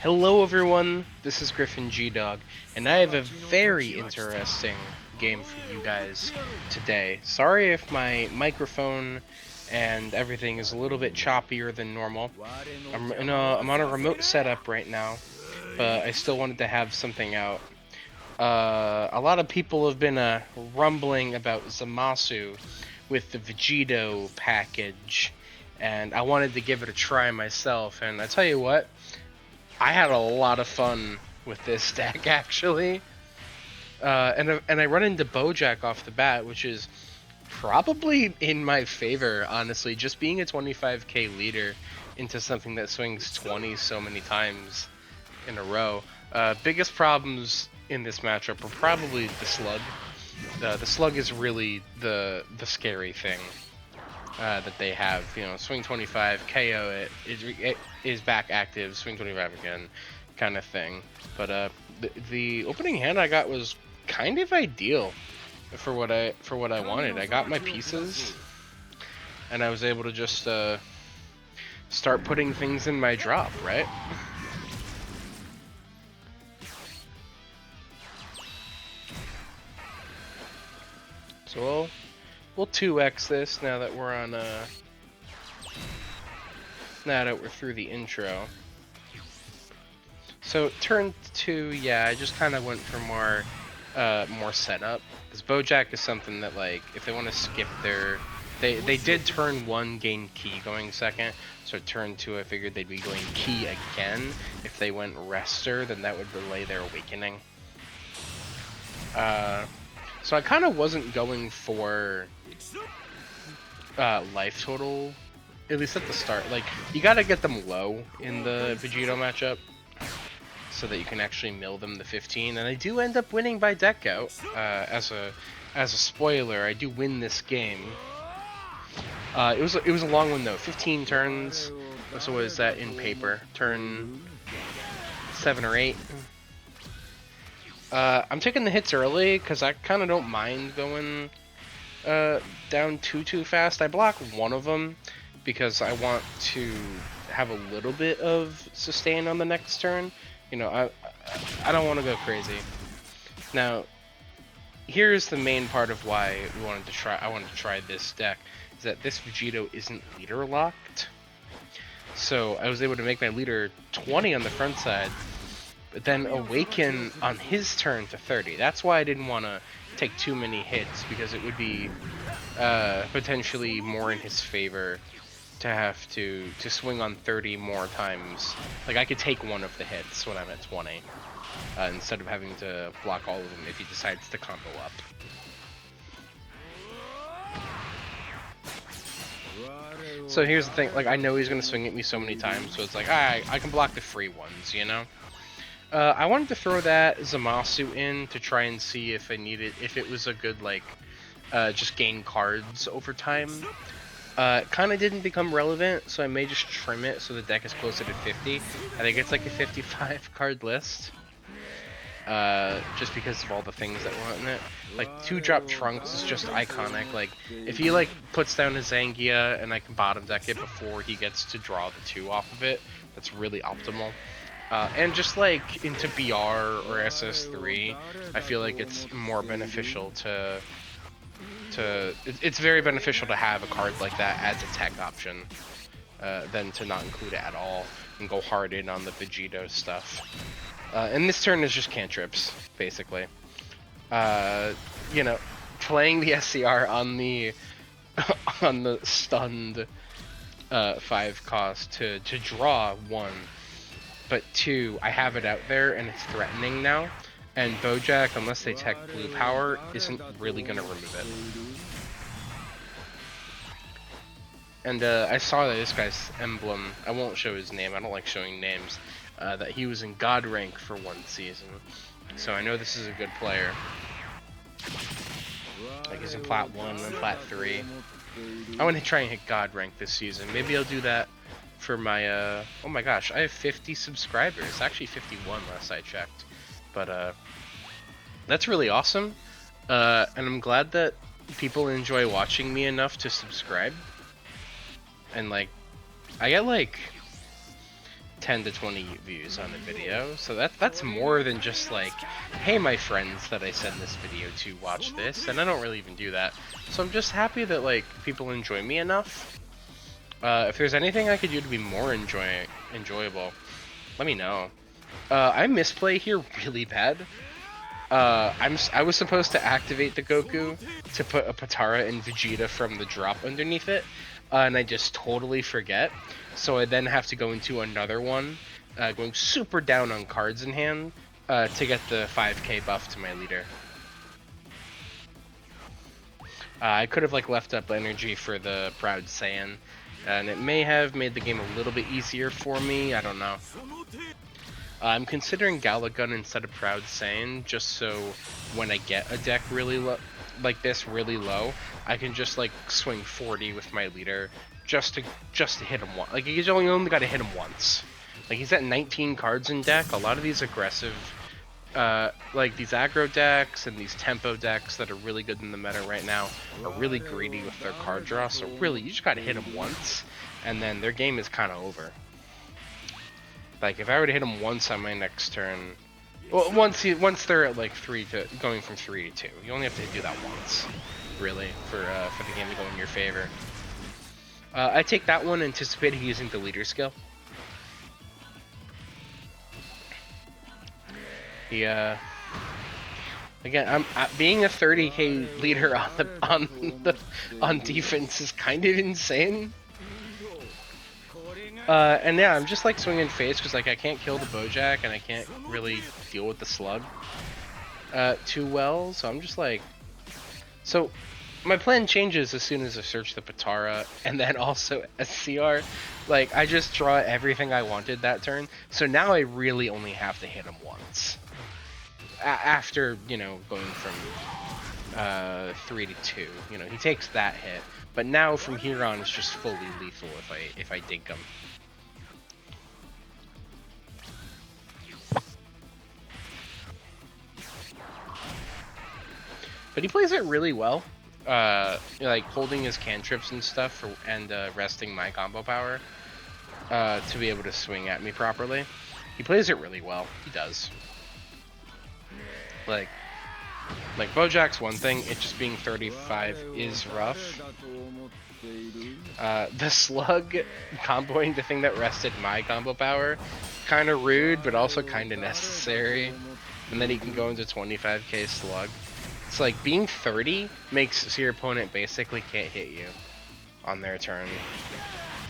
Hello everyone, this is Griffin G-Dog, and I have a very interesting game for you guys today. Sorry if my microphone and everything is a little bit choppier than normal. I'm on a remote setup right now, but I still wanted to have something out. A lot of people have been rumbling about Zamasu with the Vegito package, and I wanted to give it a try myself, and I tell you what, I had a lot of fun with this deck actually, and I run into Bojack off the bat, which is probably in my favor, honestly. Just being a 25k leader into something that swings 20 so many times in a row. Biggest problems in this matchup are probably the slug. The slug is really the scary thing that they have. You know, swing 25, KO it is back active, swing 25 again, kind of thing. But the opening hand I got was kind of ideal for what I wanted. I got my pieces, and I was able to just start putting things in my drop, right? So we'll 2x this now that we're on now that we're through the intro. So turn 2, yeah, I just kind of went for more setup, because Bojack is something that, like, if they want to skip their they did turn 1 gain ki going second, so turn 2 I figured they'd be going ki again. If they went rester, then that would delay their awakening. So I kind of wasn't going for life total, at least at the start. Like, you gotta get them low in the Vegito matchup so that you can actually mill them to 15, and I do end up winning by deck out. As a spoiler, I do win this game. It was a long one though, 15 turns. So what is that in paper? Turn 7 or 8. I'm taking the hits early because I kind of don't mind going down too fast. I block one of them because I want to have a little bit of sustain on the next turn. You know, I don't want to go crazy. Now, here's the main part of why I wanted to try this deck, is that this Vegito isn't leader locked. So I was able to make my leader 20 on the front side, but then awaken on his turn to 30. That's why I didn't want to take too many hits, because it would be potentially more in his favor to have to swing on 30 more times. Like, I could take one of the hits when I'm at 20, instead of having to block all of them if he decides to combo up. So here's the thing, like, I know he's going to swing at me so many times, so it's like, I can block the free ones, you know? I wanted to throw that Zamasu in to try and see if if it was a good, like, just gain cards over time. It kind of didn't become relevant, so I may just trim it so the deck is closer to 50. I think it's like a 55 card list. Just because of all the things that were in it. Like, 2-drop Trunks is just iconic. Like, if he, like, puts down his Zangia and I can bottom deck it before he gets to draw the 2 off of it, that's really optimal. And just like into BR or SS3, I feel like it's more beneficial it's very beneficial to have a card like that as a tech option, than to not include it at all and go hard in on the Vegito stuff. And this turn is just cantrips, basically. You know, playing the SCR on the on the stunned 5 cost to draw 1. But 2, I have it out there and it's threatening now, and Bojack, unless they tech blue power, isn't really going to remove it. And I saw that this guy's emblem, I won't show his name, I don't like showing names, that he was in God rank for 1 season. So I know this is a good player. Like, he's in Plat 1 and Plat 3. I want to try and hit God rank this season. Maybe I'll do that for my, oh my gosh, I have 50 subscribers. Actually 51 last I checked. But, that's really awesome. And I'm glad that people enjoy watching me enough to subscribe. And, like, I get, like, 10 to 20 views on the video, so that's more than just like, hey, my friends that I send this video to watch this, and I don't really even do that. So I'm just happy that like people enjoy me enough. If there's anything I could do to be more enjoyable, let me know. I misplay here really bad. I was supposed to activate the Goku to put a Potara and Vegeta from the drop underneath it, and I just totally forget. So I then have to go into another one, going super down on cards in hand, to get the 5k buff to my leader. I could have like left up energy for the Proud Saiyan, and it may have made the game a little bit easier for me, I don't know. I'm considering Galagun instead of Proud Saiyan, just so when I get a deck really low, like this really low, I can just like swing 40 with my leader just to hit him once. Like you only got to hit him once. Like he's at 19 cards in deck. A lot of these aggressive, like these aggro decks and these tempo decks that are really good in the meta right now are really greedy with their card draw. So really, you just got to hit him once, and then their game is kind of over. Like if I were to hit him once on my next turn, well, once they're at like going from 3 to 2, you only have to do that once, really, for the game to go in your favor. I take that one anticipating using the leader skill. Again, I'm being a 30k leader on defense is kind of insane. And yeah, I'm just like swinging face because like I can't kill the Bojack and I can't really deal with the slug too well, so I'm just like, so my plan changes as soon as I search the Potara and then also SCR. Like I just draw everything I wanted that turn, so now I really only have to hit him once after, you know, going from 3 to 2. You know, he takes that hit, but now from here on it's just fully lethal if I dig him. But he plays it really well, like holding his cantrips and stuff, and resting my combo power to be able to swing at me properly. He plays it really well. He does. Like Bojack's one thing, it just being 35 is rough. The slug comboing the thing that rested my combo power, kind of rude, but also kind of necessary. And then he can go into 25k slug. It's like being 30 makes so your opponent basically can't hit you on their turn.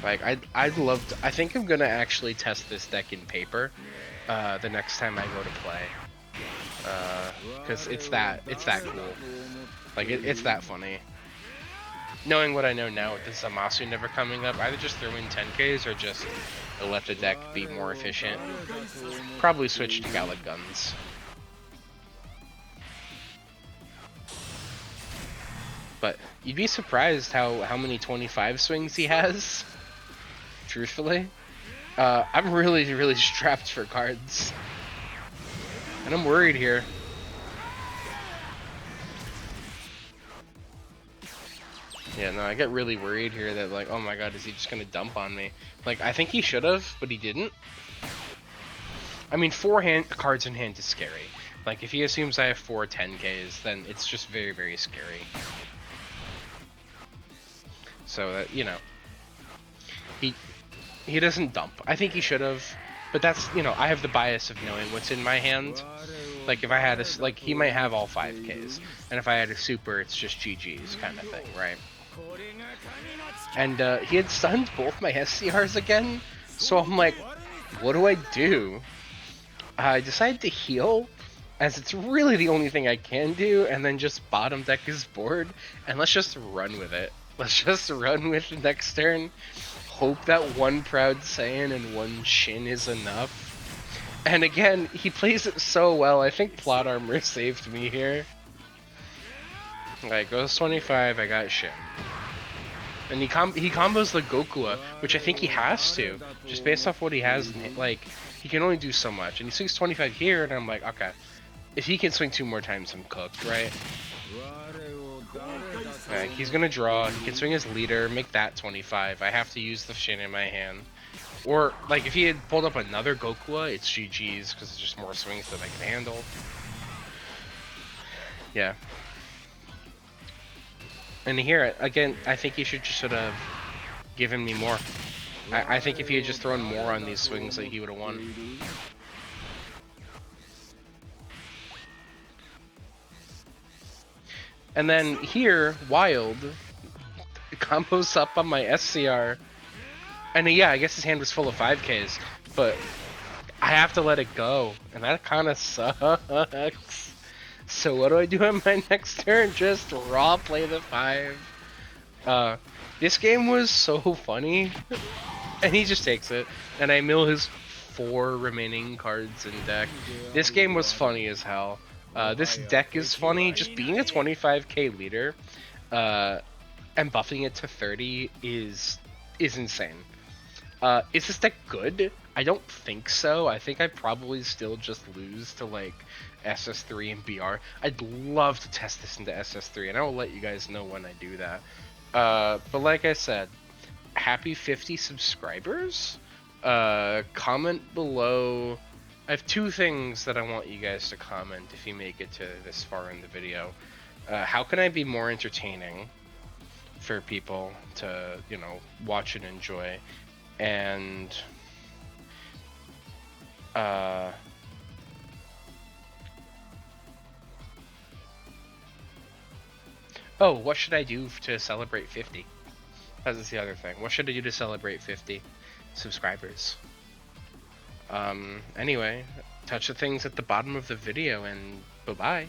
Like I'd love to, I think I'm gonna actually test this deck in paper the next time I go to play. Because it's that cool. Like it's that funny. Knowing what I know now with the Zamasu never coming up, either just throw in 10Ks or just let the deck be more efficient. Probably switch to Galaguns. But you'd be surprised how many 25 swings he has. Truthfully. I'm really strapped for cards. And I'm worried here. Yeah, no, I get really worried here that like, oh my god, is he just gonna dump on me? Like, I think he should have, but he didn't. I mean, 4 cards in hand is scary. Like, if he assumes I have 4 10Ks, then it's just very scary. So that, you know, he doesn't dump. I think he should have, but that's, you know, I have the bias of knowing what's in my hand. Like if I had a, like he might have all 5Ks, and if I had a super, it's just GG's kind of thing, right? And he had stunned both my SCRs again, so I'm like, what do I do? I decided to heal, as it's really the only thing I can do, and then just bottom deck his board, and let's just run with it. Let's just run with the next turn. Hope that 1 Proud Saiyan and 1 Shin is enough. And again, he plays it so well. I think Plot Armor saved me here. Alright, goes 25, I got Shin. And he combos the Goku, which I think he has to. Just based off what he has, like, he can only do so much. And he swings 25 here, and I'm like, okay. If he can swing 2 more times, I'm cooked, right? He's gonna draw, he can swing his leader, make that 25. I have to use the Shin in my hand. Or, like, if he had pulled up another Gokua, it's GG's, because it's just more swings that I can handle. Yeah. And here, again, I think he should just sort of given me more. I think if he had just thrown more on these swings, that he would have won. And then here, Wild combos up on my SCR. And yeah, I guess his hand was full of 5Ks, but I have to let it go, and that kind of sucks. So what do I do on my next turn? Just raw play the 5. This game was so funny, and he just takes it, and I mill his 4 remaining cards in deck. This game was funny as hell. This deck is funny. Just being a 25k leader, and buffing it to 30 is insane. Is this deck good? I don't think so. I think I'd probably still just lose to, like, SS3 and BR. I'd love to test this into SS3, and I will let you guys know when I do that. But like I said, happy 50 subscribers. Comment below. I have 2 things that I want you guys to comment if you make it to this far in the video. How can I be more entertaining for people to, you know, watch and enjoy? And oh, what should I do to celebrate 50? That's the other thing. What should I do to celebrate 50 subscribers? Anyway, touch the things at the bottom of the video, and bye-bye.